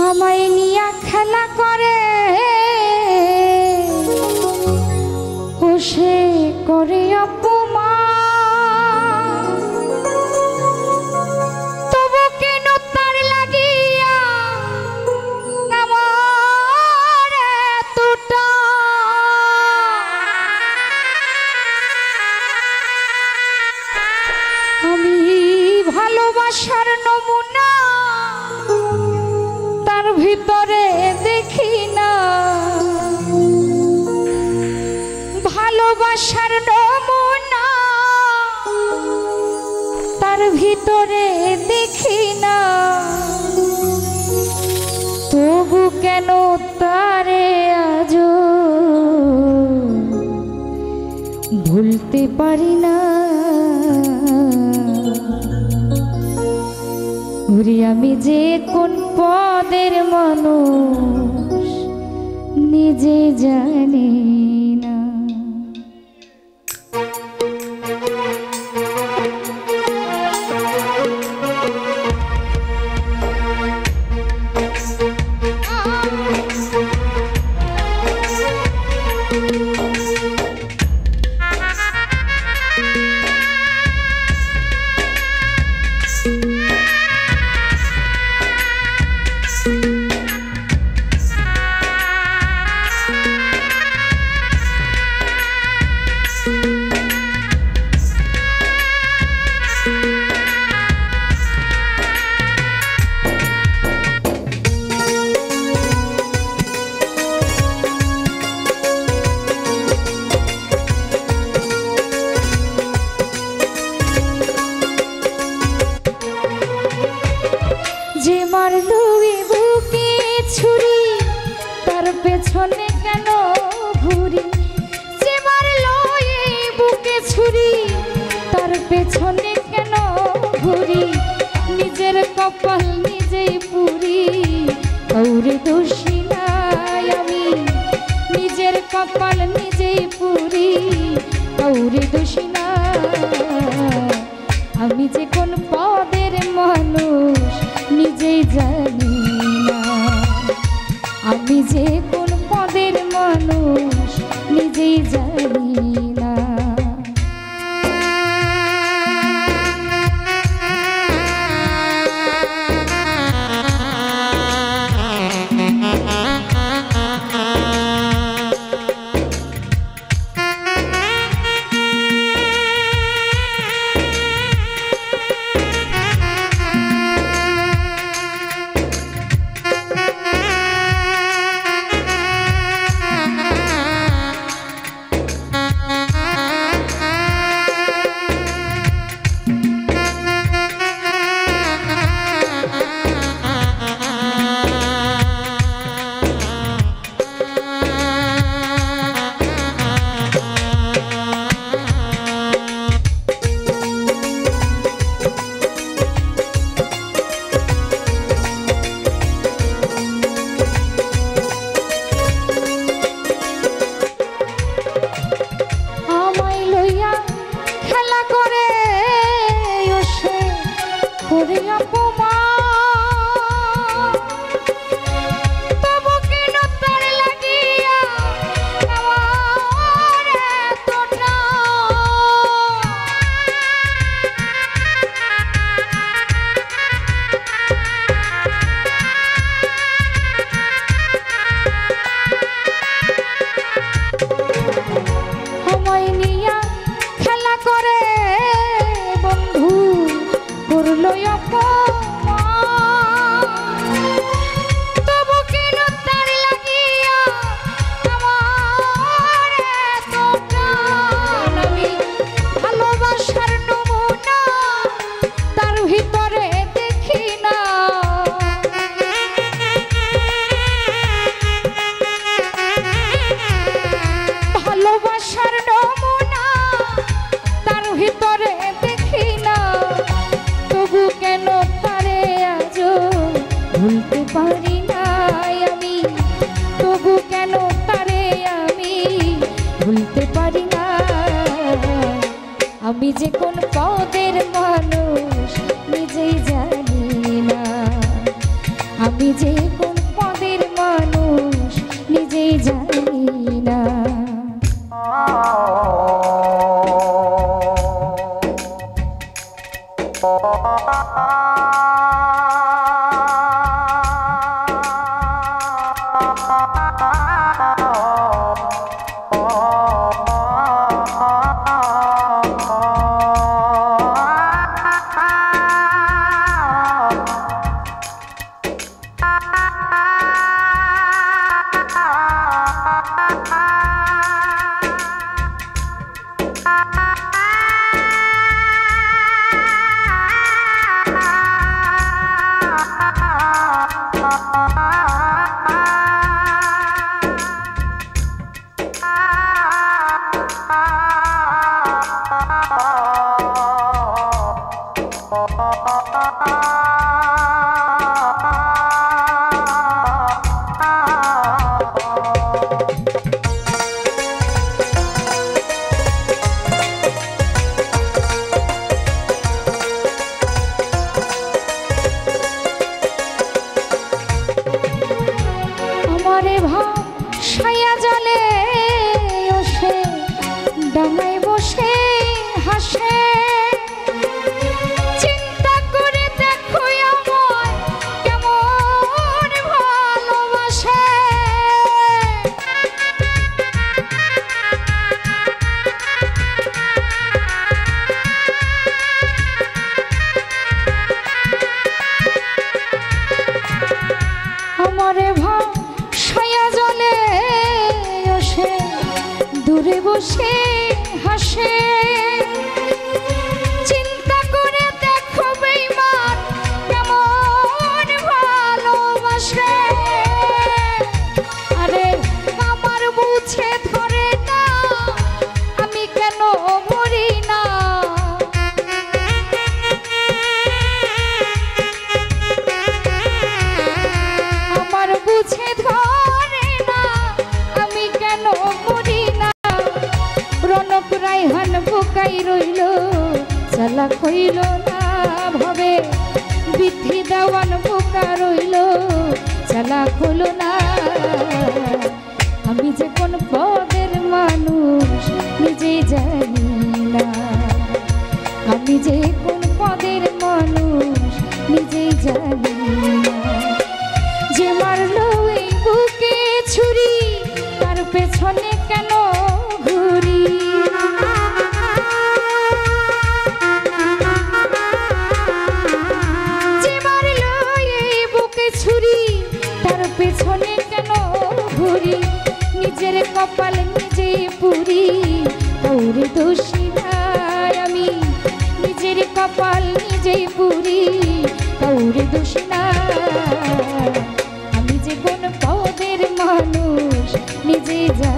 আমায় নিয়া খেলা করে বসে করে অপমান, তবু কেন তার লাগিয়া আমার এতটা আমি ভালোবাসার নমুনা তার ভিতরে দেখি না, ভালোবাসার নমুনা তার ভিতরে দেখি না, তবু কেন তারে আজ ভুলতে পারি না। আমি যে কোন পদের মানুষ নিজে জানি না। যে মারলো বুকে ছুরি তার পেছনে কেন ঘুরি, যে মারলো বুকে ছুরি তার পেছনে কেন ঘুরি, নিজের কপাল নিজেই পুরি কাউরে দোষী নাই আমি, নিজের কপাল নিজেই পুরি কাউরে দোষী না। আমি যে কোন পদের মানুষ নিজেই জানি না, আমি যে কোন পদের মানুষ নিজেই জানি না। ভুলতে পারি না আমি, তবু কেন তারে আমি ভুলতে পারি না। আমি যে কোন পদের মানুষ নিজেই জানি না, আমি যে কোন পদের মানুষ নিজেই জানি না। ভাসাইয়া জলে ওসে ডাঙায় বসে হাসে, চিন্তা করে দেখো আমায় কেমন ভালোবাসে। আমারে ভাসাইয়া জলে ওসে দূরে বসে হাসে, চিন্তা করে দেখো বেঈমান কেমন ভালোবাসে। আরে আমার বুঝে ধরে না আমি কেন মরি না, আমার বুঝে ধরে না আমি কেন মরি না। রনক রায়হান বোকাই রইল চালাক হইল না ভাবে, বৃদ্ধি দেওয়ান বোকা রইল চালাক হইল না। আমি যে কোন পদের মানুষ নিজেই জানি না, আমি যে কোন পদের মানুষ নিজেই জানি না। যে মারলো এই বুকে ছুরি তার পেছনে কেন ঘুরি, যে মারলো এই বুকে ছুরি তার পেছনে কেন ঘুরি। নিজের কপাল নিজে পুরি কাউরে দোষী না আমি, নিজের কপাল নিজে পুরি কাউরে দোষী না। আমি যে কোন পদের মানুষ নিজে জানি